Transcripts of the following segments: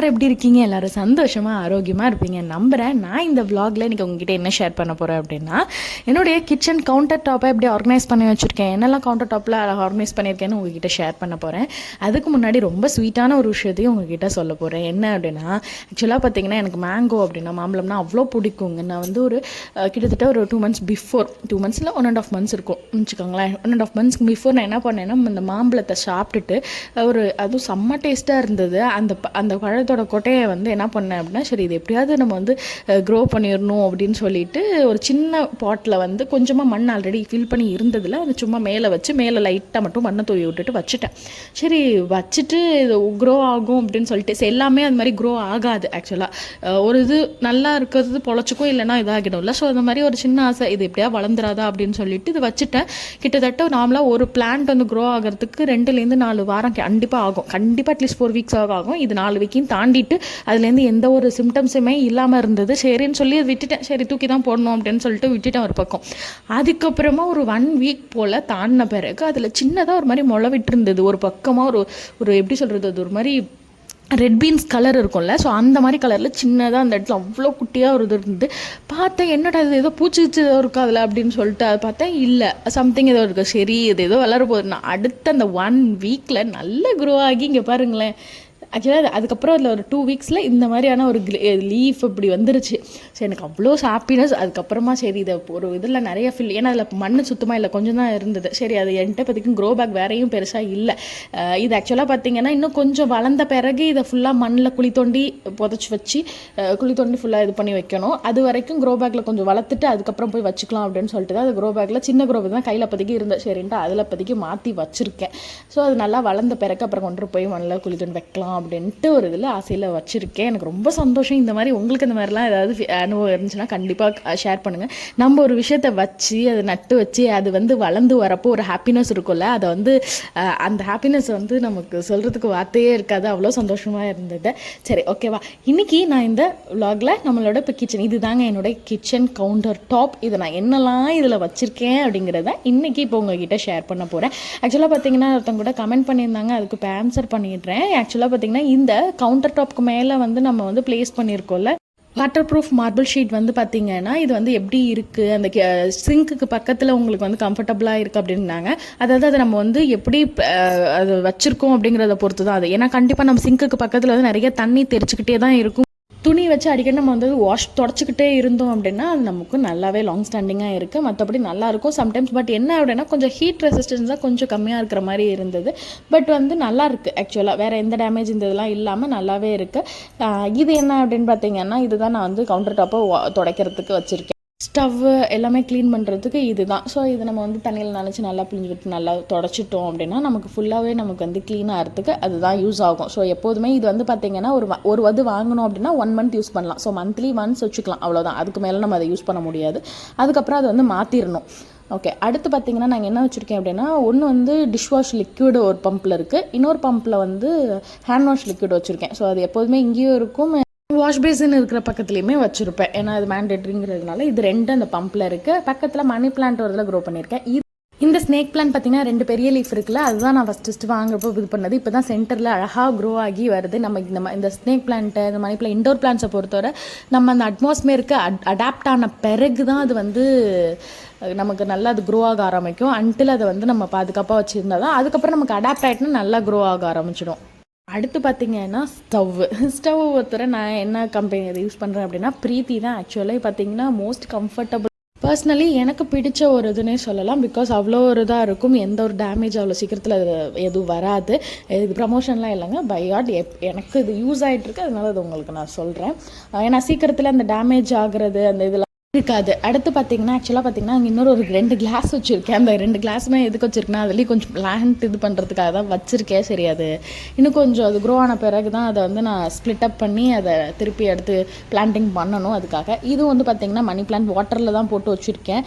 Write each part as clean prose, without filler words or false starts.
எல்லாரும் எப்படி இருக்கீங்க? எல்லாரும் சந்தோஷமாக ஆரோக்கியமாக இருப்பீங்க நம்புகிறேன். நான் இந்த விலாகில் இன்றைக்கி உங்ககிட்ட என்ன ஷேர் பண்ண போகிறேன் அப்படின்னா, என்னுடைய கிச்சன் கவுண்டர் டாப்பை எப்படி ஆர்கனைஸ் பண்ணி வச்சுருக்கேன், என்னெல்லாம் கவுண்டர் டாப்பில் ஆர்கனைஸ் பண்ணியிருக்கேன்னு உங்ககிட்ட ஷேர் பண்ண போகிறேன். அதுக்கு முன்னாடி ரொம்ப ஸ்வீட்டான ஒரு விஷயத்தையும் உங்ககிட்ட சொல்ல போகிறேன். என்ன அப்படின்னா, ஆக்சுவலாக பார்த்தீங்கன்னா எனக்கு மேங்கோ அப்படின்னா மாம்பழம்னா அவ்வளோ பிடிக்குங்க. நான் வந்து ஒரு கிட்டத்தட்ட ஒரு 2 months பிஃபோர், 2 monthsல 1.5 months இருக்கும் வச்சுக்கோங்களேன். 1.5 months பிஃபோர் நான் என்ன பண்ணேன்னா, இந்த மாம்பழத்தை சாப்பிட்டுட்டு அதுவும் செம்ம டேஸ்ட்டாக இருந்தது. அந்த பழத்தோட கொட்டையை வந்து என்ன பண்ணேன் அப்படின்னா, சரி இது எப்படியாவது நம்ம வந்து க்ரோ பண்ணிடணும் அப்படின்னு சொல்லிட்டு ஒரு சின்ன பாட்டில் வந்து கொஞ்சமாக மண் ஆல்ரெடி ஃபில் பண்ணி இருந்ததில் அது சும்மா மேலே வச்சு மேலே லைட்டாக மட்டும் மண்ணை தூவி விட்டுட்டு வச்சுட்டேன். சரி வச்சுட்டு இது க்ரோ ஆகும் அப்படின்னு சொல்லிட்டு, சரி எல்லாமே அது மாதிரி க்ரோ ஆகாது ஆக்சுவலாக. ஒரு இது நல்லா இருக்கிறது பொழைச்சிக்கும், இல்லைனா இதாகிடும்ல. ஸோ அந்த மாதிரி ஒரு சின்ன ஆசை, இது எப்படியா வளர்ந்துராதா அப்படின்னு சொல்லிட்டு இது வச்சுட்டேன். கிட்டத்தட்ட நார்மலாக ஒரு பிளான்ட் வந்து க்ரோ ஆகிறதுக்கு 2 to 4 வாரம் கண்டிப்பாக ஆகும். கண்டிப்பாக அட்லீஸ்ட் 4 weeks ஆகும். இது 4 weeks தாண்டிட்டு அதுலேருந்து எந்த ஒரு சிம்டம்ஸுமே இல்லாமல் இருந்தது. சரின்னு சொல்லி விட்டுட்டேன். சரி தூக்கி தான் போடணும் அப்படின்னு சொல்லிட்டு விட்டுட்டேன் ஒரு பக்கம். அதுக்கப்புறமா ஒரு 1 week போல் தாண்டின பிறகு அதில் சின்னதாக ஒரு மாதிரி முளை விட்டுருந்தது. ஒரு பக்கமாக ஒரு எப்படி சொல்கிறது, அது ஒரு மாதிரி ரெட் பீன்ஸ் கலர் இருக்கும்ல, ஸோ அந்த மாதிரி கலரில் சின்னதாக அந்த இடத்துல அவ்வளோ குட்டியாக ஒரு இது இருந்து பார்த்தேன். என்னடா இது ஏதோ பூச்சிச்சு ஏதோ இருக்கா அதில் அப்படின்னு சொல்லிட்டு அது பார்த்தேன். இல்லை சம்திங் ஏதோ இருக்குது. சரி இது ஏதோ வளர போகுது. நான் அடுத்த அந்த 1 weekல நல்ல க்ரோ ஆகி இங்கே பாருங்களேன். ஆக்சுவலாக அதுக்கப்புறம் அதில் ஒரு 2 weeksல இந்த மாதிரியான ஒரு லீஃப் இப்படி வந்துருச்சு. ஸோ எனக்கு அவ்வளோ ஹாப்பினஸ். அதுக்கப்புறமா சரி இதை ஒரு இதில் நிறைய ஏன்னா அதில் மண் சுத்தமாக இல்லை, கொஞ்சம் தான் இருந்தது. சரி அது என்கிட்ட பார்த்திக்கும் க்ரோ பேக் வேறையும் பெருசாக இல்லை. இது ஆக்சுவலாக பார்த்திங்கன்னா இன்னும் கொஞ்சம் வளர்ந்த பிறகு இதை ஃபுல்லாக மண்ணில் குழி தோண்டி புதைச்சி வச்சு குழி தோண்டி ஃபுல்லாக இது பண்ணி வைக்கணும். அது வரைக்கும் க்ரோ பேக்கில் கொஞ்சம் வளர்த்துட்டு அதுக்கப்புறம் போய் வச்சுக்கலாம் அப்படின்னு சொல்லிட்டு தான் அது க்ரோ பேக்கில் சின்ன க்ரோ பேக் தான் கையில் அப்போதைக்கு இருந்தது. சரின்ட்டு அதில் அப்போதைக்கு மாற்றி வச்சுருக்கேன். ஸோ அது நல்லா வளர்ந்த பிறகு அப்புறம் கொண்டு போய் மண்ணில் குழி தோண்டி வைக்கலாம் அப்படின்ட்டு ஒரு இதில் ஆசையில் வச்சுருக்கேன். எனக்கு ரொம்ப சந்தோஷம். இந்த மாதிரி உங்களுக்கு இந்த மாதிரிலாம் ஏதாவது அனுபவம் இருந்துச்சுன்னா கண்டிப்பாக ஷேர் பண்ணுங்கள். நம்ம ஒரு விஷயத்தை வச்சு அதை நட்டு வச்சு அது வந்து வளர்ந்து வரப்போ ஒரு ஹாப்பினஸ் இருக்கும்ல, அதை வந்து அந்த ஹாப்பினஸ் வந்து நமக்கு சொல்கிறதுக்கு வார்த்தையே இருக்காது. அவ்வளோ சந்தோஷமாக இருந்தது. சரி ஓகேவா, இன்றைக்கி நான் இந்த விலாகில் நம்மளோட இப்போ கிச்சன் இது தாங்க என்னோடய கிச்சன் கவுண்டர் டாப். இதை நான் என்னெல்லாம் இதில் வச்சுருக்கேன் அப்படிங்கிறத இன்றைக்கி இப்போ உங்ககிட்ட ஷேர் பண்ண போகிறேன். ஆக்சுவலாக பார்த்தீங்கன்னா ஒருத்தவங்க கூட கமெண்ட் பண்ணியிருந்தாங்க, அதுக்கு இப்போ ஆன்சர் பண்ணிடுறேன். ஆக்சுவலாக பார்த்தீங்கன்னா இந்த கவுண்டர் டாப்க்கு மேலே வந்து நம்ம வந்து பிளேஸ் பண்ணியிருக்கோம்ல வாட்டர் ப்ரூஃப் மார்பிள் ஷீட் வந்து பார்த்தீங்கன்னா இது வந்து எப்படி இருக்குது, அந்த சிங்க்குக்கு பக்கத்தில் உங்களுக்கு வந்து கம்ஃபர்டபுளாக இருக்குது அப்படின்னாங்க. அதாவது அதை நம்ம வந்து எப்படி அது வச்சுருக்கோம் அப்படிங்கிறத பொறுத்து தான் அது. ஏன்னா கண்டிப்பாக நம்ம சிங்க்குக்கு பக்கத்தில் வந்து நிறைய தண்ணி தெரிச்சுக்கிட்டே தான் இருக்கும். துணி வச்சு அடிக்கடி நம்ம வந்து தொடச்சிக்கிட்டே இருந்தோம் அப்படின்னா அது நமக்கு நல்லாவே லாங் ஸ்டாண்டிங்காக இருக்குது. மற்றபடி நல்லாயிருக்கும் சம்டைம்ஸ். பட் என்ன அப்படின்னா கொஞ்சம் ஹீட் ரெசிஸ்டன்ஸாக கொஞ்சம் கம்மியாக இருக்கிற மாதிரி இருந்தது. பட் வந்து நல்லா இருக்குது ஆக்சுவலாக. வேறு எந்த டேமேஜ் இந்த இதெல்லாம் இல்லாமல் நல்லாவே இருக்குது. இது என்ன அப்படின்னு பார்த்தீங்கன்னா, இதுதான் நான் வந்து கவுண்டர் டாப்பை துடைக்கிறதுக்கு வச்சுருக்கேன். ஸ்டவ்வு எல்லாமே க்ளீன் பண்ணுறதுக்கு இது தான். ஸோ இது நம்ம வந்து தண்ணியில் நினச்சி நல்லா பிழிஞ்சு விட்டு நல்லா தொடச்சிட்டோம் அப்படின்னா நமக்கு ஃபுல்லாகவே நமக்கு வந்து க்ளீன் ஆகிறதுக்கு அதுதான் யூஸ் ஆகும். ஸோ எப்போதுமே இது வந்து பார்த்திங்கன்னா ஒரு இது வாங்கணும் அப்படின்னா 1 month யூஸ் பண்ணலாம். ஸோ மந்த்லி ஒன்ஸ் வச்சுக்கலாம், அவ்வளோதான். அதுக்கு மேலே நம்ம அதை யூஸ் பண்ண முடியாது. அதுக்கப்புறம் அதை வந்து மாற்றிடணும். ஓகே, அடுத்து பார்த்திங்கன்னா நாங்கள் என்ன வச்சுருக்கேன் அப்படின்னா, ஒன்று வந்து டிஷ் வாஷ் லிக்விடு ஒரு பம்பில் இருக்குது, இன்னொரு பம்பில் வந்து ஹேண்ட் வாஷ் லிக்விட் வச்சுருக்கேன். ஸோ அது எப்போதுமே இங்கேயும் இருக்கும், வாஷ் பேசின் இருக்கிற பக்கத்துலேயுமே வச்சுருப்பேன். ஏன்னா அது மேண்டேட்ரிங்கிறதுனால இது 2 அந்த பம்பில் இருக்குது. பக்கத்தில் மணி பிளான்ட் ஒரு இதில் க்ரோ பண்ணியிருக்கேன். இந்த ஸ்னேக் பிளான்ட் பார்த்தீங்கன்னா 2 பெரிய லீஃப் இருக்குல்ல, அதுதான் நான் ஃபஸ்ட்டு வாங்குறப்போ இது பண்ணது. இப்போ தான் சென்டரில் அழகாக க்ரோ ஆகி வருது. நம்ம இந்த ஸ்னேக் பிளான்ட்டு இந்த மணி பிளான்ட் இண்டோர் பிளான்ட்ஸை பொறுத்தவரை நம்ம அந்த அட்மாஸ்பியருக்கு அடாப்ட் ஆன பிறகு தான் அது வந்து நமக்கு நல்லா அது க்ரோ ஆக ஆரம்பிக்கும். அன்டில் அதை வந்து நம்ம பாதுகாப்பாக வச்சுருந்தா தான் அதுக்கப்புறம் நமக்கு அடாப்ட் ஆகிட்டுனா நல்லா க்ரோ ஆக ஆரம்பிச்சிடும். அடுத்து பார்த்திங்கன்னா ஸ்டவ் ஒருத்தரை நான் என்ன கம்பெனி அதை யூஸ் பண்ணுறேன் அப்படின்னா ப்ரீத்தி தான். ஆக்சுவலாக பார்த்திங்கன்னா மோஸ்ட் கம்ஃபர்டபுள் பர்சனலி எனக்கு பிடிச்ச ஒரு இதுன்னே சொல்லலாம். பிகாஸ் அவ்வளோ ஒரு இதாக இருக்கும், எந்த ஒரு டேமேஜ் அவ்வளோ சீக்கிரத்தில் எதுவும் வராது. இது ப்ரமோஷன்லாம் இல்லைங்க, பை காட் எனக்கு இது யூஸ் ஆகிட்டுருக்கு, அதனால அது உங்களுக்கு நான் சொல்கிறேன். ஏன்னா சீக்கிரத்தில் அந்த டேமேஜ் ஆகுறது அந்த இதெல்லாம் இருக்காது. அடுத்து பார்த்திங்கன்னா ஆக்சுவலாக பார்த்திங்கன்னா அங்கே இன்னொரு 2 கிளாஸ் வச்சுருக்கேன். அந்த 2 கிளாஸுமே எதுக்கு வச்சுருக்கேன்னா அதுலேயும் கொஞ்சம் பிளான்ட் இது பண்ணுறதுக்காக தான் வச்சுருக்கேன். சரி அது இன்னும் கொஞ்சம் அது க்ரோ ஆன பிறகு தான் அதை வந்து நான் ஸ்ப்ளிட் அப் பண்ணி அதை திருப்பி எடுத்து பிளான்டிங் பண்ணணும். அதுக்காக இது வந்து பார்த்திங்கன்னா மணி பிளான்ட் வாட்டரில் தான் போட்டு வச்சுருக்கேன்.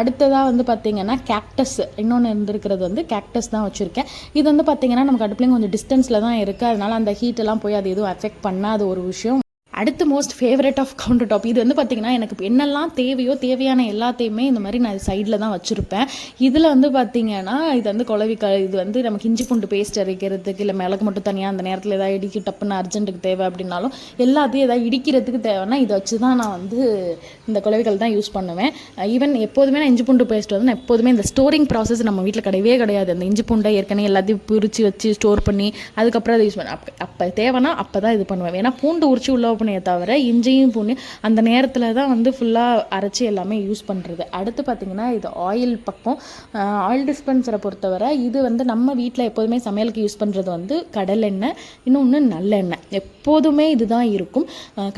அடுத்ததாக வந்து பார்த்திங்கன்னா கேக்டஸ் இன்னொன்று இருந்திருக்கிறது வந்து கேக்டஸ் தான் வச்சுருக்கேன். இது வந்து பார்த்திங்கன்னா நமக்கு அடுப்புலையும் கொஞ்சம் டிஸ்டன்ஸில் தான் இருக்குது, அதனால் அந்த ஹீட்டெல்லாம் போய் அது எதுவும் அஃபெக்ட் பண்ணாத ஒரு விஷயம். அடுத்து most favourite of counter top இது வந்து பார்த்திங்கன்னா எனக்கு என்னெல்லாம் தேவையான எல்லாத்தையுமே இந்த மாதிரி நான் சைடில் தான் வச்சுருப்பேன். இதில் வந்து பார்த்திங்கன்னா இது வந்து இது வந்து நமக்கு இஞ்சி பூண்டு பேஸ்ட் அரைக்கிறதுக்கு இல்லை மிளகு மட்டும் தனியாக அந்த நேரத்தில் எதாவது இடிக்கி டப்புன்னு அர்ஜென்ட்டுக்கு தேவை அப்படின்னாலும் எல்லாத்தையும் எதாவது இடிக்கிறதுக்கு தேவைன்னா இதை வச்சு தான் நான் வந்து இந்த குலவிகள் தான் யூஸ் பண்ணுவேன். ஈவன் எப்போதுமே நான் இஞ்சி பூண்டு பேஸ்ட் வந்து நான் எப்போதுமே இந்த ஸ்டோரிங் ப்ராசஸ் நம்ம வீட்டில் கிடையவே கிடையாது. அந்த இஞ்சி பூண்டை ஏற்கனவே எல்லாத்தையும் பிரித்து வச்சு ஸ்டோர் பண்ணி அதுக்கப்புறம் அதை யூஸ் பண்ணுவேன். அப்போ தேவைன்னா அப்போ தான் இது பண்ணுவேன். ஏன்னா பூண்டு உரிச்சு உள்ள பண்ணியே தவிர இஞ்சியும் பூண்டு அந்த நேரத்தில் தான் வந்து ஃபுல்லாக அரைச்சி எல்லாமே யூஸ் பண்ணுறது. அடுத்து பார்த்திங்கன்னா இது ஆயில் பக்கம். ஆயில் டிஸ்பென்சரை பொறுத்தவரை இது வந்து நம்ம வீட்டில் எப்போதுமே சமையலுக்கு யூஸ் பண்ணுறது வந்து கடலெண்ணெய், இன்னொன்று நல்லெண்ணெய். எப்போதுமே இதுதான் இருக்கும்,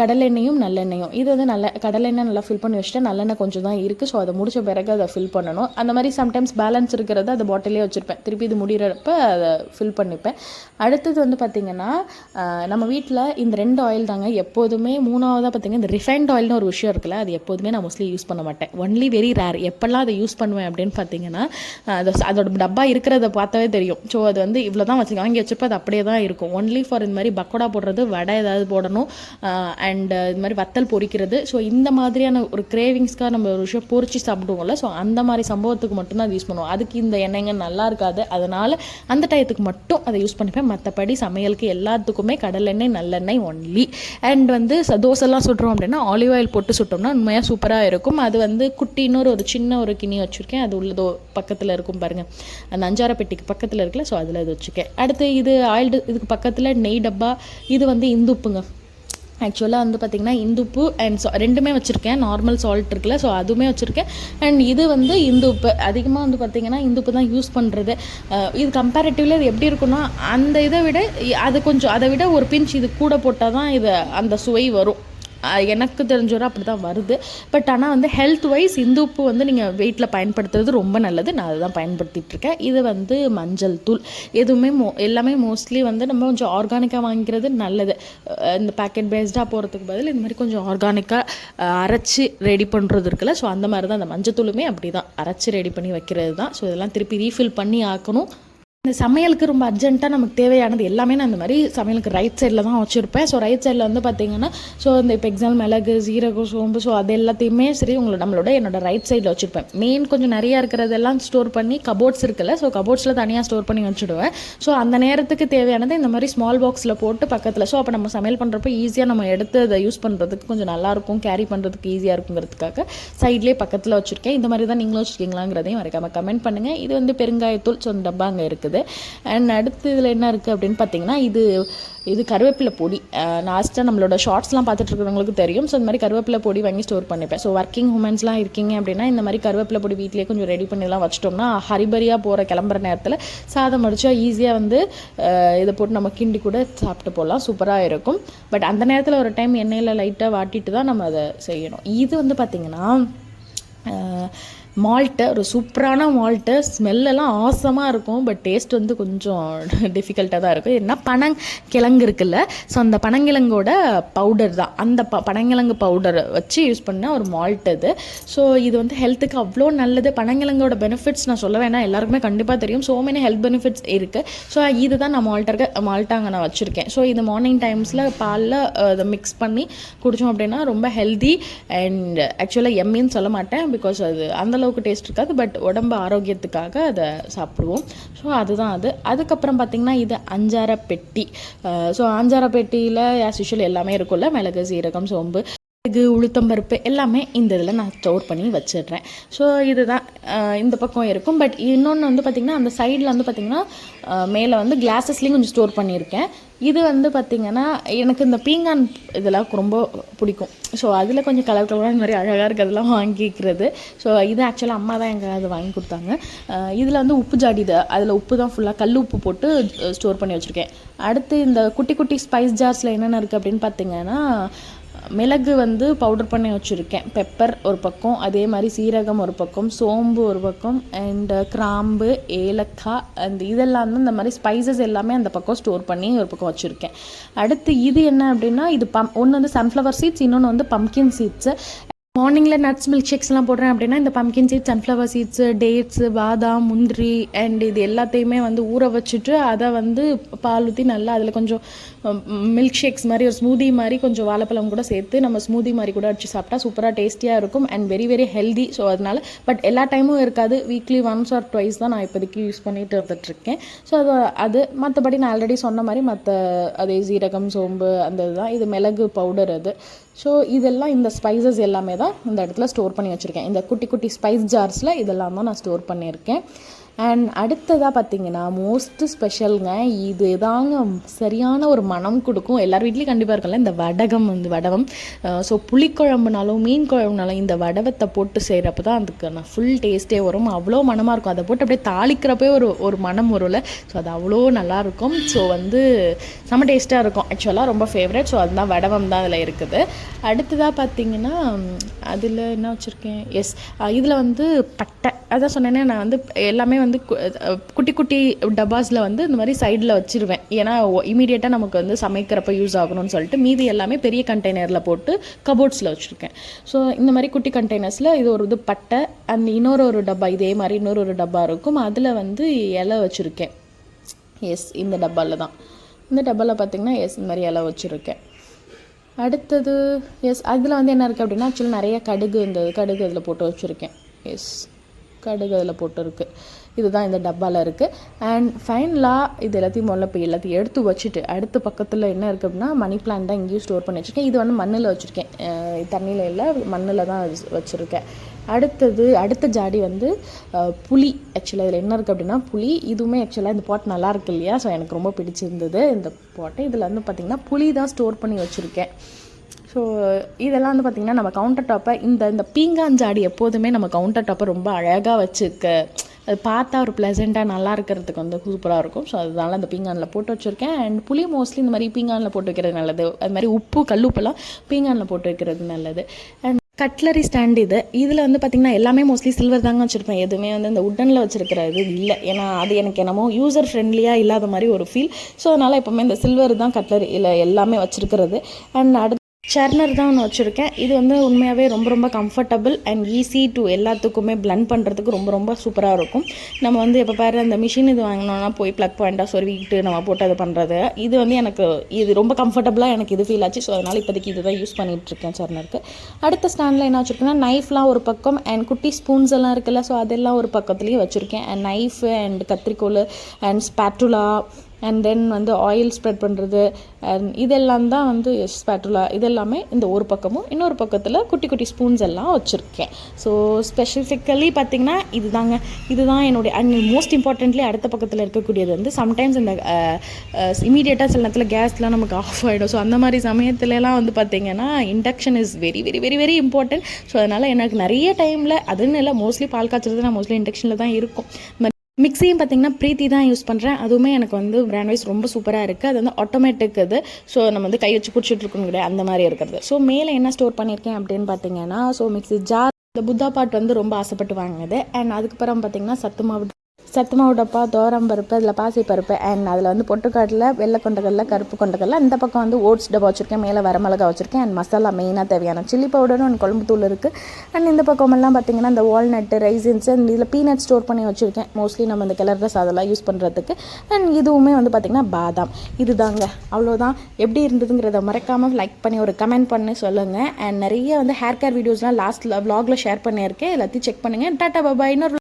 கடலெண்ணெயும் நல்லெண்ணெயும். இது வந்து கடலெண்ணெய் நல்லா ஃபில் பண்ணி வச்சுட்டு நல்லெண்ணெய் கொஞ்சம் தான் இருக்குது. ஸோ அதை முடிச்ச பிறகு அதை ஃபில் பண்ணணும். அந்த மாதிரி சம்டைம்ஸ் பேலன்ஸ் இருக்கிறது அதை பாட்டிலே வச்சுருப்பேன். திருப்பி இது முடிகிறப்ப அதை ஃபில் பண்ணிப்பேன். அடுத்தது வந்து பார்த்திங்கன்னா நம்ம வீட்டில் இந்த 2 ஆயில் தாங்க எப்போதுமே. மூணாவதாக பார்த்திங்கன்னா இந்த ரிஃபைண்ட் ஆயில்னு ஒரு விஷயம் இருக்குல்ல, அது எப்போதுமே நான் மோஸ்ட்லி யூஸ் பண்ண மாட்டேன். ஒன்லி வெரி ரேர் எப்போல்லாம் அதை யூஸ் பண்ணுவேன் அப்படின்னு பார்த்தீங்கன்னா அதோட டப்பா இருக்கிறத பார்த்தாவே தெரியும். ஸோ அது வந்து இவ்வளோ தான் வாங்கி வச்சுப்போ அது அப்படியே தான் இருக்கும். ஒன்லி ஃபார் இந்த மாதிரி பக்கோடா போடுறது, வடை ஏதாவது போடணும், அண்ட் இது மாதிரி வத்தல் பொரிக்கிறது. ஸோ இந்த மாதிரியான ஒரு கிரேவிங்ஸ்க்காக நம்ம ஒரு விஷயம் பொரிச்சு சாப்பிடுவோம்ல, ஸோ அந்த மாதிரி சம்பவத்துக்கு மட்டும்தான் அது யூஸ் பண்ணுவோம். அதுக்கு இந்த எண்ணெய்ங்க நல்லா இருக்காது, அதனால் அந்த டயத்துக்கு மட்டும் அதை யூஸ் பண்ணிப்பேன். மற்றபடி சமையலுக்கு எல்லாத்துக்குமே கடலெண்ணெய் நல்லெண்ணெய் ஒன்லி. அண்ட் வந்து தோசைலாம் சுடுறோம் அப்படின்னா ஆலிவ் ஆயில் போட்டு சுட்டோம்னா உண்மையாக சூப்பராக இருக்கும். அது வந்து குட்டின்னு ஒரு சின்ன ஒரு கிணி வச்சுருக்கேன். அது உள்ளதோ பக்கத்தில் இருக்கும் பாருங்கள், அந்த அஞ்சார பெட்டிக்கு பக்கத்தில் இருக்குல்ல, ஸோ அதில் இது வச்சுருக்கேன். அடுத்து இது இதுக்கு பக்கத்தில் நெய் டப்பா. இது வந்து இந்துப்புங்க. ஆக்சுவலாக வந்து பார்த்திங்கன்னா இந்துப்பு அண்ட் ரெண்டுமே வச்சுருக்கேன். நார்மல் சால்ட் இருக்குல்ல, ஸோ அதுவுமே வச்சுருக்கேன். அண்ட் இது வந்து இந்துப்பு. அதிகமாக வந்து பார்த்திங்கன்னா இந்துப்பு தான் யூஸ் பண்ணுறது. இது கம்பேரிட்டிவ்லி அது எப்படி இருக்குன்னா அந்த இதை விட அதை விட ஒரு பிஞ்ச் இது கூட போட்டால் தான் இது அந்த சுவை வரும். எனக்கு தெரிஞ்சவரை அப்படி தான் வருது. பட் ஆனால் வந்து ஹெல்த் வைஸ் இந்துப்பு வந்து நீங்கள் வீட்டில் பயன்படுத்துறது ரொம்ப நல்லது. நான் அதை தான் பயன்படுத்திகிட்ருக்கேன். இது வந்து மஞ்சள் தூள். எதுவுமே எல்லாமே மோஸ்ட்லி வந்து நம்ம கொஞ்சம் ஆர்கானிக்காக வாங்கிக்கிறது நல்லது. இந்த பேக்கெட் பேஸ்டாக போகிறதுக்கு பதில் இந்த மாதிரி கொஞ்சம் ஆர்கானிக்காக அரைச்சி ரெடி பண்ணுறது இருக்குல்ல, ஸோ அந்த மாதிரி தான் அந்த மஞ்சள் தூளுமே அப்படி தான் அரைச்சி ரெடி பண்ணி வைக்கிறது தான். ஸோ இதெல்லாம் திருப்பி ரீஃபில் பண்ணி ஆக்கணும். இந்த சமையலுக்கு ரொம்ப அர்ஜென்ட்டாக நமக்கு தேவையானது எல்லாமே நான் இந்த மாதிரி சமையலுக்கு ரைட் சைடில் தான் வச்சுருப்பேன். ஸோ ரைட் சைடில் வந்து பார்த்திங்கன்னா ஸோ இந்த இப்போ எக்ஸாம்பிள் மிளகு, சீரகம், சோம்பு, ஸோ அது எல்லாத்தையுமே சரி என்னோட ரைட் சைடில் வச்சுருப்பேன். மெயின் கொஞ்சம் நிறையா இருக்கிறதெல்லாம் ஸ்டோர் பண்ணி கபோர்ட்ஸ் இருக்குல்ல, ஸோ கபோர்ட்ஸில் தனியாக ஸ்டோர் பண்ணி வச்சுடுவேன். ஸோ அந்த நேரத்துக்கு தேவையானது இந்த மாதிரி ஸ்மால் பாக்ஸில் போட்டு பக்கத்தில், ஸோ அப்போ நம்ம சமையல் பண்ணுறப்ப ஈஸியாக நம்ம எடுத்து அதை யூஸ் பண்ணுறதுக்கு கொஞ்சம் நல்லாயிருக்கும், கேரி பண்ணுறதுக்கு ஈஸியாக இருக்குங்கிறதுக்காக சைட்லேயே பக்கத்தில் வச்சுருக்கேன். இந்த மாதிரி தான் நீங்களும் வச்சுருக்கீங்களாங்கிறதையும் மறக்காமல் கமெண்ட் பண்ணுங்கள். இது வந்து பெருங்காயத்தூள். ஸோ அந்த டப்பா அங்கே இருக்குது. அண்ட் அடுத்து இதில் என்ன இருக்குது அப்படின்னு பார்த்தீங்கன்னா இது கருவேப்பிலை பொடி. லாஸ்ட்டாக நம்மளோட ஷார்ட்ஸ்லாம் பார்த்துட்டு இருக்கிறவங்களுக்கு தெரியும். ஸோ இந்த மாதிரி கருவேப்பிலை பொடி வாங்கி ஸ்டோர் பண்ணிப்பேன். ஸோ ஒர்க்கிங் உமன்ஸ்லாம் இருக்கீங்க அப்படின்னா இந்த மாதிரி கருவேப்பிலை பொடி வீட்டிலேயே கொஞ்சம் ரெடி பண்ணிலாம் வச்சிட்டோம்னா ஹரிபரியாக கிளம்புற நேரத்தில் சாதம் அடிச்சா ஈஸியாக வந்து இதை போட்டு நம்ம கிண்டி கூட சாப்பிட்டு போகலாம், சூப்பராக இருக்கும். பட் அந்த நேரத்தில் ஒரு டைம் எண்ணெயில் லைட்டாக வாட்டிட்டு தான் நம்ம அதை செய்யணும். இது வந்து பார்த்திங்கன்னா மால்ட்டு, ஒரு சூப்பரான மால்ட்டு. ஸ்மெல்லெல்லாம் ஆசமாக இருக்கும், பட் டேஸ்ட் வந்து கொஞ்சம் டிஃபிகல்ட்டாக தான் இருக்கும். ஏன்னா பனங்கிழங்கு இருக்குல்ல, ஸோ அந்த பனங்கிழங்கோட பவுடர் தான். அந்த பனங்கிழங்கு பவுடர் வச்சு யூஸ் பண்ண ஒரு மால்ட் இது. ஸோ இது வந்து ஹெல்த்துக்கு அவ்வளோ நல்லது. பனங்கிழங்கோட பெனிஃபிட்ஸ் நான் சொல்ல வேணாம், எல்லாருக்குமே கண்டிப்பாக தெரியும். ஸோ மெனி ஹெல்த் பெனிஃபிட்ஸ் இருக்குது. ஸோ இது தான் நான் மால்ட்டாங்க நான் வச்சுருக்கேன். ஸோ இது மார்னிங் டைம்ஸில் பாலில் அதை மிக்ஸ் பண்ணி குடித்தோம் அப்படின்னா ரொம்ப ஹெல்தி அண்ட் ஆக்சுவலாக எம்மின்னு சொல்ல மாட்டேன், பிகாஸ் அது அந்த அளவுக்கு டேஸ்ட் இருக்காது, பட் உடம்பு ஆரோக்கியத்துக்காக அதை சாப்பிடுவோம். ஸோ அதுதான் அது. அதுக்கப்புறம் பார்த்திங்கன்னா இது அஞ்சார பெட்டி. ஸோ அஞ்சார பெட்டியில் ஆஸ் யூஷுவல் எல்லாமே இருக்கும்ல, மிளகு, சீரகம், சோம்பு, உளுத்தம்பருப்பு எல்லாமே இந்த இதில் நான் ஸ்டோர் பண்ணி வச்சிடுறேன். ஸோ இதுதான் இந்த பக்கம் இருக்கும். பட் இன்னொன்று வந்து பார்த்திங்கன்னா அந்த சைடில் வந்து பார்த்திங்கன்னா மேலே வந்து கிளாஸஸ்லேயும் கொஞ்சம் ஸ்டோர் பண்ணியிருக்கேன். இது வந்து பார்த்திங்கன்னா எனக்கு இந்த பீங்கான் இதெல்லாம் ரொம்ப பிடிக்கும். ஸோ அதில் கொஞ்சம் கலர் இந்த மாதிரி அழகாக இருக்கிறதெல்லாம் வாங்கிக்கிறது. ஸோ இது ஆக்சுவலாக அம்மா தான் எங்கள் அது வாங்கி கொடுத்தாங்க. இதில் வந்து உப்பு ஜாடி, அதில் உப்பு தான் ஃபுல்லாக கல் உப்பு போட்டு ஸ்டோர் பண்ணி வச்சுருக்கேன். அடுத்து இந்த குட்டி குட்டி ஸ்பைஸ் ஜார்ஸில் என்னென்ன இருக்குது அப்படின்னு பார்த்திங்கன்னா மிளகு வந்து பவுடர் பண்ணி வச்சுருக்கேன், பெப்பர் ஒரு பக்கம், அதே மாதிரி சீரகம் ஒரு பக்கம், சோம்பு ஒரு பக்கம், அண்ட் கிராம்பு, ஏலக்காய், அந்த இதெல்லாம் வந்து இந்த மாதிரி ஸ்பைசஸ் எல்லாமே அந்த பக்கம் ஸ்டோர் பண்ணி ஒரு பக்கம் வச்சுருக்கேன். அடுத்து இது என்ன அப்படின்னா இது ஒன்று வந்து சன்ஃப்ளவர் சீட்ஸ், இன்னொன்று வந்து பம்கின் சீட்ஸு. மார்னிங்கில் நட்ஸ் மில்க் ஷேக்ஸ்லாம் போடுறேன் அப்படின்னா இந்த pumpkin seeds, sunflower seeds, dates, பாதாம், முந்திரி அண்ட் இது எல்லாத்தையுமே வந்து ஊற வச்சுட்டு அதை வந்து பால் ஊற்றி நல்லா அதில் கொஞ்சம் மில்க் ஷேக்ஸ் மாதிரி ஒரு ஸ்மூதி மாதிரி கொஞ்சம் வாழைப்பழம் கூட சேர்த்து நம்ம ஸ்மூதி மாதிரி கூட அடிச்சு சாப்பிட்டா சூப்பராக டேஸ்டியாக இருக்கும் and very very healthy. So அதனால் பட் எல்லா டைமும் இருக்காது, வீக்லி ஒன்ஸ் ஆர் ட்வைஸ் தான் நான் இப்போதைக்கு யூஸ் பண்ணிட்டு வந்துட்டுருக்கேன். ஸோ அது மற்றபடி நான் ஆல்ரெடி சொன்ன மாதிரி மற்ற அதே சீரகம், சோம்பு அந்த இதுதான். இது மிளகு பவுடர் அது. ஸோ இதெல்லாம் இந்த ஸ்பைசஸ் எல்லாமே தான் இந்த இடத்துல ஸ்டோர் பண்ணி வச்சுருக்கேன். இந்த குட்டி குட்டி ஸ்பைஸ் ஜார்ஸில் இதெல்லாம் தான் நான் ஸ்டோர் பண்ணியிருக்கேன். அண்ட் அடுத்ததாக பார்த்திங்கன்னா மோஸ்ட்டு ஸ்பெஷலுங்க, இது தாங்க சரியான ஒரு மனம் கொடுக்கும். எல்லார் வீட்லேயும் கண்டிப்பாக இருக்கல இந்த வடகம், வந்து வடகம். ஸோ புளிக்குழம்புனாலும் மீன் குழம்புனாலும் இந்த வடவத்தை போட்டு செய்கிறப்ப தான் அதுக்கு நான் ஃபுல் டேஸ்ட்டே வரும். அவ்வளோ மனமாக இருக்கும். அதை போட்டு அப்படியே தாளிக்கிறப்பே ஒரு மனம் வரும்ல. ஸோ அது அவ்வளோ நல்லாயிருக்கும். ஸோ வந்து செம்ம டேஸ்ட்டாக இருக்கும். ஆக்சுவலாக ரொம்ப ஃபேவரட். ஸோ அதுதான் வடவம் தான் அதில் இருக்குது. அடுத்ததாக பார்த்திங்கன்னா அதில் என்ன வச்சுருக்கேன், இதில் வந்து பட்டை, அதான் சொன்னேன்னே நான் வந்து எல்லாமே வந்து குட்டி குட்டி டப்பாஸில் வந்து இந்த மாதிரி சைடில் வச்சுருவேன். ஏன்னா இமீடியட்டாக நமக்கு வந்து சமைக்கிறப்ப யூஸ் ஆகணும்னு சொல்லிட்டு மீதி எல்லாமே பெரிய கண்டெய்னரில் போட்டு கபோர்ட்ஸில் வச்சுருக்கேன். ஸோ இந்த மாதிரி குட்டி கண்டெய்னர்ஸில் இது ஒரு பட்டை அண்ட் இன்னொரு டப்பா, இதே மாதிரி இன்னொரு டப்பா இருக்கும், அதில் வந்து இலை வச்சுருக்கேன். இந்த டப்பாவில் தான். இந்த டப்பாவில் பார்த்திங்கன்னா இந்த மாதிரி இலை வச்சுருக்கேன். அடுத்தது அதில் வந்து என்ன இருக்குது அப்படின்னா ஆக்சுவலி நிறைய கடுகு அதில் போட்டு வச்சுருக்கேன். கடுகு அதில் போட்டு இருக்குது. இதுதான் இந்த டப்பாவில் இருக்குது. அண்ட் ஃபைனலாக இது எல்லாத்தையும் எல்லாத்தையும் எடுத்து வச்சுட்டு அடுத்த பக்கத்தில் என்ன இருக்குது அப்படின்னா மணி பிளான்ட் தான் இங்கேயும் ஸ்டோர் பண்ணி வச்சுருக்கேன். இது வந்து மண்ணில் வச்சுருக்கேன், தண்ணியில் இல்லை, மண்ணில் தான் வச்சுருக்கேன். அடுத்த ஜாடி வந்து புளி. ஆக்சுவலாக இதில் என்ன இருக்குது அப்படின்னா புளி. இதுவுமே ஆக்சுவலாக இந்த பாட் நல்லா இருக்குது இல்லையா, ஸோ எனக்கு ரொம்ப பிடிச்சிருந்தது இந்த பாட்டை. இதில் வந்து பார்த்திங்கன்னா புளி தான் ஸ்டோர் பண்ணி வச்சுருக்கேன். ஸோ இதெல்லாம் வந்து பார்த்திங்கன்னா நம்ம கவுண்டர் டாப்பை இந்த பீங்கான் ஜாடி எப்போதுமே நம்ம கவுண்டர் டாப்பை ரொம்ப அழகாக வச்சுக்க, அது பார்த்தா ஒரு ப்ளசண்ட்டாக நல்லா இருக்கிறதுக்கு வந்து சூப்பராக இருக்கும். ஸோ அதனால அந்த பீங்கானில் போட்டு வச்சுருக்கேன். அண்ட் புளி மோஸ்ட்லி இந்த மாதிரி பீங்கானில் போட்டு வைக்கிறது நல்லது. அது மாதிரி கல்லுப்பெல்லாம் பீங்கானில் போட்டு வைக்கிறது நல்லது. அண்ட் கட்லரி ஸ்டாண்ட் இதில் வந்து பார்த்திங்கன்னா எல்லாமே மோஸ்ட்லி சில்வர் தாங்க வச்சுருப்பேன். எதுவுமே வந்து இந்த உட்டனில் வச்சுருக்கிற இது இல்லை. ஏன்னா அது எனக்கு என்னமோ யூசர் ஃப்ரெண்ட்லியாக இல்லாத மாதிரி ஒரு ஃபீல். ஸோ அதனால் எப்போவுமே இந்த சில்வர் தான் கட்லரி இல்லை எல்லாமே வச்சுருக்கிறது. அண்ட் சர்னர் தான் ஒன்று வச்சுருக்கேன். இது வந்து உண்மையாகவே ரொம்ப ரொம்ப கம்ஃபர்டபுள் அண்ட் ஈஸி டு எல்லாத்துக்குமே பிளண்ட் பண்ணுறதுக்கு ரொம்ப ரொம்ப சூப்பராக இருக்கும். நம்ம வந்து எப்போ பாரு அந்த மிஷின் இது வாங்கினோன்னா போய் ப்ளக் பாயிண்ட்டாக சொருவிக்கிட்டு நம்ம போட்டு அது பண்ணுறது, இது வந்து எனக்கு இது ரொம்ப கம்ஃபர்டபுளாக எனக்கு இது ஃபீல் ஆச்சு. ஸோ அதனால் இப்போதைக்கு இது தான் யூஸ் பண்ணிகிட்ருக்கேன் சர்னருக்கு. அடுத்த ஸ்டாண்டில் என்ன வச்சுருக்கேன்னா நைஃப்லாம் ஒரு பக்கம் அண்ட் குட்டி ஸ்பூன்ஸ் எல்லாம் இருக்குல்ல, ஸோ அதெல்லாம் ஒரு பக்கத்துலேயும் வச்சுருக்கேன். அண்ட் நைஃபு அண்ட் கத்திரிக்கோல் அண்ட் ஸ்பேட்டுலா அண்ட் தென் வந்து ஆயில் ஸ்ப்ரெட் பண்ணுறது அண்ட் இதெல்லாம் தான் வந்து ஸ்பேட்டுலா. இதெல்லாமே இந்த ஒரு பக்கமும் இன்னொரு பக்கத்தில் குட்டி குட்டி ஸ்பூன்ஸ் எல்லாம் வச்சுருக்கேன். ஸோ ஸ்பெசிஃபிக்கலி பார்த்திங்கன்னா இதுதான் என்னுடைய அண்ட் மோஸ்ட் இம்பார்ட்டன்ட்லி அடுத்த பக்கத்தில் இருக்கக்கூடியது வந்து சம்டைம்ஸ் இந்த இமீடியட்டாக சில நேரத்தில் கேஸ்லாம் நமக்கு ஆஃப் ஆகிடும். ஸோ அந்த மாதிரி சமயத்துலலாம் வந்து பார்த்திங்கன்னா induction is very very very very important. So அதனால் எனக்கு நிறைய டைமில் அதுன்னு இல்லை, மோஸ்ட்லி பால் காய்ச்சறது நான் மோஸ்ட்லி இண்டக்ஷனில் தான் இருக்கும். மிக்ஸியும் பார்த்திங்கன்னா ப்ரீத்தி தான் யூஸ் பண்ணுறேன். அதுவுமே எனக்கு வந்து பிராண்ட் வைஸ் ரொம்ப சூப்பராக இருக்குது. அது வந்து ஆட்டோமேட்டிக் இது. ஸோ நம்ம வந்து கை வச்சு பிடிச்சிட்டு இருக்கணும் கிடையாது, அந்த மாதிரி இருக்கிறது. ஸோ மேலே என்ன ஸ்டோர் பண்ணியிருக்கேன் அப்படின்னு பார்த்தீங்கன்னா ஸோ மிக்ஸி ஜார், இந்த புத்தா பாட் வந்து ரொம்ப ஆசைப்பட்டு வாங்கினது. அண்ட் அதுக்கப்புறம் பார்த்திங்கன்னா சத்து மாவு டப்பா, பருப்பு, அதில் பாசிப்பருப்பு அண்ட் அதில் வந்து பொட்டுக்காட்டில் வெள்ளை கொண்டக்கடல, கருப்பு கொண்டக்கடல. இந்த பக்கம் வந்து ஓட்ஸ் டப்பா வச்சுருக்கேன், மேலே வரமிளகா வச்சுருக்கேன் அண்ட் மசாலா மெயினாக தேவையான சில்லி பவுடரும் அண்ட் குழம்பு தூள் இருக்குது. அண்ட் இந்த பக்கமெல்லாம் பார்த்திங்கன்னா இந்த வால்நட்டு, ரைசின்ஸ் அண்ட் இதில் பீனட் ஸ்டோர் பண்ணி வச்சுருக்கேன். மோஸ்ட்லி நம்ம இந்த கலர்லெஸ் அதெல்லாம் யூஸ் பண்ணுறதுக்கு. அண்ட் இதுவுமே வந்து பார்த்திங்கன்னா பாதாம். இதுதாங்க, அவ்வளோதான். எப்படி இருந்ததுங்கிறத மறக்காமல் லைக் பண்ணி ஒரு கமெண்ட் பண்ணி சொல்லுங்கள். அண்ட் நிறைய வந்து ஹேர் கேர் வீடியோஸ்லாம் லாஸ்ட்டில் வ்ளாகில் ஷேர் பண்ணியிருக்கேன், எல்லாத்தையும் செக் பண்ணுங்கள். டாட்டா பாய். இன்னொரு